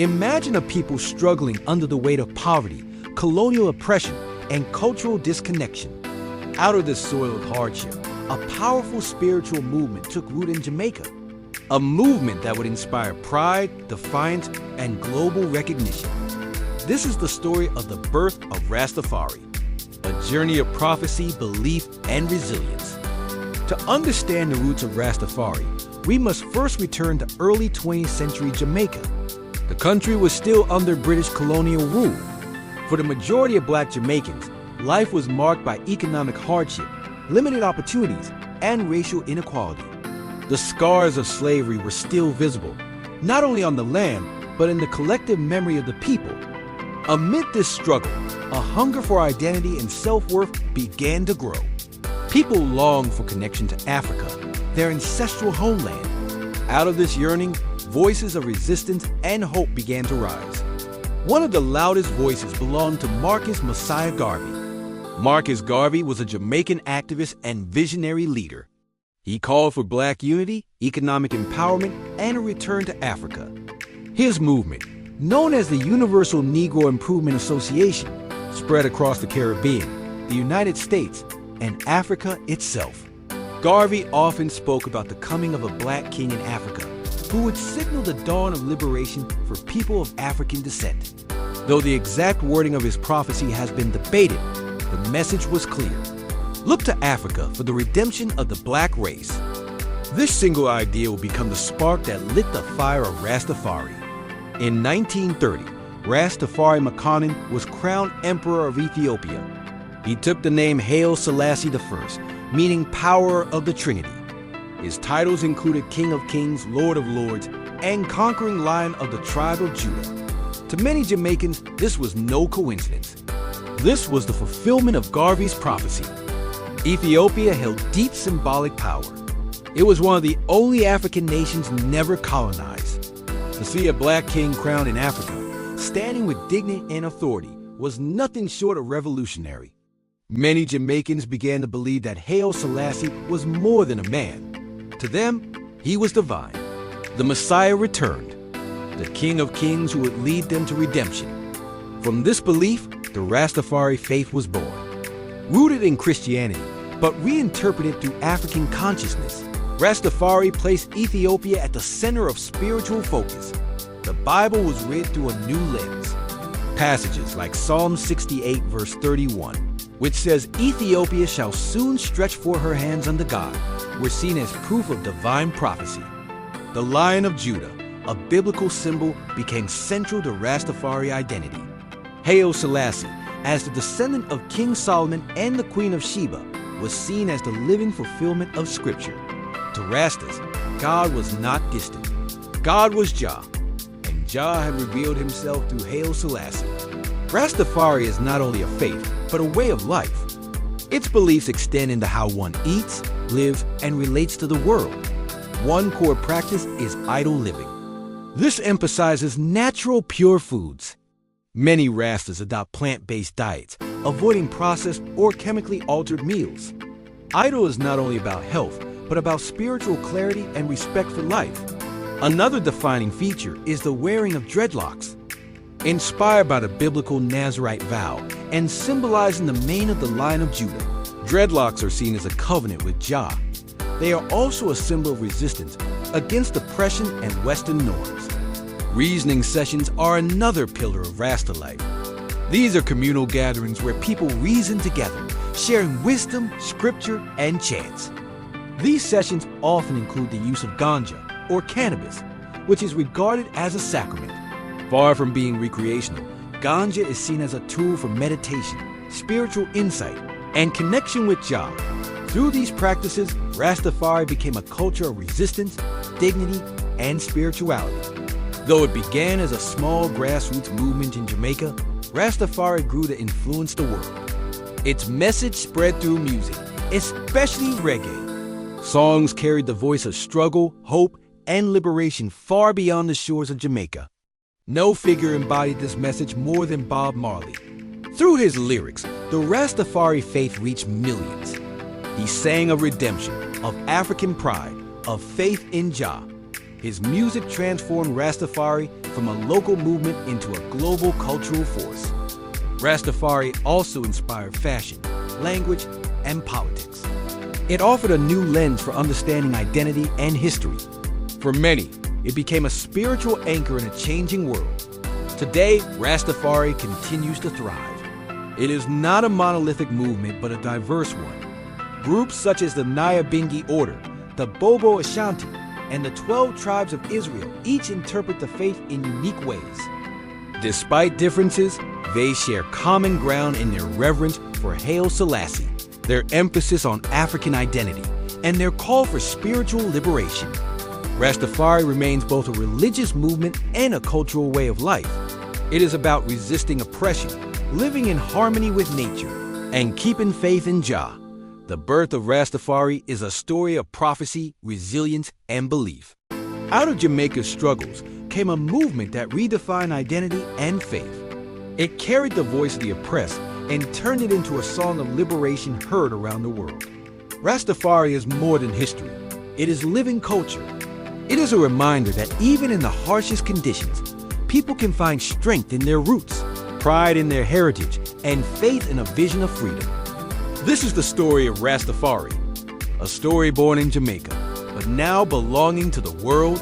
Imagine a people struggling under the weight of poverty, colonial oppression, and cultural disconnection. Out of this soil of hardship, a powerful spiritual movement took root in Jamaica. A movement that would inspire pride, defiance, and global recognition. This is the story of the birth of Rastafari, a journey of prophecy, belief, and resilience. To understand the roots of Rastafari, we must first return to early 20th century Jamaica. The country was still under British colonial rule. For the majority of Black Jamaicans, life was marked by economic hardship, limited opportunities, and racial inequality. The scars of slavery were still visible, not only on the land, but in the collective memory of the people. Amid this struggle, a hunger for identity and self-worth began to grow. People longed for connection to Africa, their ancestral homeland. Out of this yearning, voices of resistance and hope began to rise. One of the loudest voices belonged to Marcus Messiah Garvey. Marcus Garvey was a Jamaican activist and visionary leader. He called for Black unity, economic empowerment, and a return to Africa. His movement, known as the Universal Negro Improvement Association, spread across the Caribbean, the United States, and Africa itself. Garvey often spoke about the coming of a Black king in Africa, who would signal the dawn of liberation for people of African descent. Though the exact wording of his prophecy has been debated, the message was clear. Look to Africa for the redemption of the Black race. This single idea would become the spark that lit the fire of Rastafari. In 1930, Rastafari Makonnen was crowned Emperor of Ethiopia. He took the name Haile Selassie I, meaning Power of the Trinity. His titles included King of Kings, Lord of Lords, and Conquering Lion of the tribe of Judah. To many Jamaicans, this was no coincidence. This was the fulfillment of Garvey's prophecy. Ethiopia held deep symbolic power. It was one of the only African nations never colonized. To see a Black king crowned in Africa, standing with dignity and authority, was nothing short of revolutionary. Many Jamaicans began to believe that Haile Selassie was more than a man. To them, he was divine. The Messiah returned, the King of Kings who would lead them to redemption. From this belief, the Rastafari faith was born. Rooted in Christianity, but reinterpreted through African consciousness, Rastafari placed Ethiopia at the center of spiritual focus. The Bible was read through a new lens. Passages like Psalm 68 verse 31, which says, "Ethiopia shall soon stretch forth her hands unto God," were seen as proof of divine prophecy. The Lion of Judah, a biblical symbol, became central to Rastafari identity. Haile Selassie, as the descendant of King Solomon and the Queen of Sheba, was seen as the living fulfillment of Scripture. To Rastas, God was not distant. God was Jah, and Jah had revealed himself through Haile Selassie. Rastafari is not only a faith, but a way of life. Its beliefs extend into how one eats, lives, and relates to the world. One core practice is idle living. This emphasizes natural, pure foods. Many Rastas adopt plant-based diets, avoiding processed or chemically altered meals. Idle is not only about health, but about spiritual clarity and respect for life. Another defining feature is the wearing of dreadlocks. Inspired by the biblical Nazirite vow and symbolizing the mane of the Lion of Judah, dreadlocks are seen as a covenant with Jah. They are also a symbol of resistance against oppression and Western norms. Reasoning sessions are another pillar of Rasta life. These are communal gatherings where people reason together, sharing wisdom, scripture, and chants. These sessions often include the use of ganja, or cannabis, which is regarded as a sacrament. Far from being recreational, ganja is seen as a tool for meditation, spiritual insight, and connection with Jah. Through these practices, Rastafari became a culture of resistance, dignity, and spirituality. Though it began as a small grassroots movement in Jamaica, Rastafari grew to influence the world. Its message spread through music, especially reggae. Songs carried the voice of struggle, hope, and liberation far beyond the shores of Jamaica. No figure embodied this message more than Bob Marley. Through his lyrics, the Rastafari faith reached millions. He sang of redemption, of African pride, of faith in Jah. His music transformed Rastafari from a local movement into a global cultural force. Rastafari also inspired fashion, language, and politics. It offered a new lens for understanding identity and history. For many, it became a spiritual anchor in a changing world. Today, Rastafari continues to thrive. It is not a monolithic movement, but a diverse one. Groups such as the Nyabingi Order, the Bobo Ashanti, and the 12 Tribes of Israel each interpret the faith in unique ways. Despite differences, they share common ground in their reverence for Haile Selassie, their emphasis on African identity, and their call for spiritual liberation. Rastafari remains both a religious movement and a cultural way of life. It is about resisting oppression, living in harmony with nature, and keeping faith in Jah. The birth of Rastafari is a story of prophecy, resilience, and belief. Out of Jamaica's struggles came a movement that redefined identity and faith. It carried the voice of the oppressed and turned it into a song of liberation heard around the world. Rastafari is more than history. It is living culture. It is a reminder that even in the harshest conditions, people can find strength in their roots, pride in their heritage, and faith in a vision of freedom. This is the story of Rastafari, a story born in Jamaica, but now belonging to the world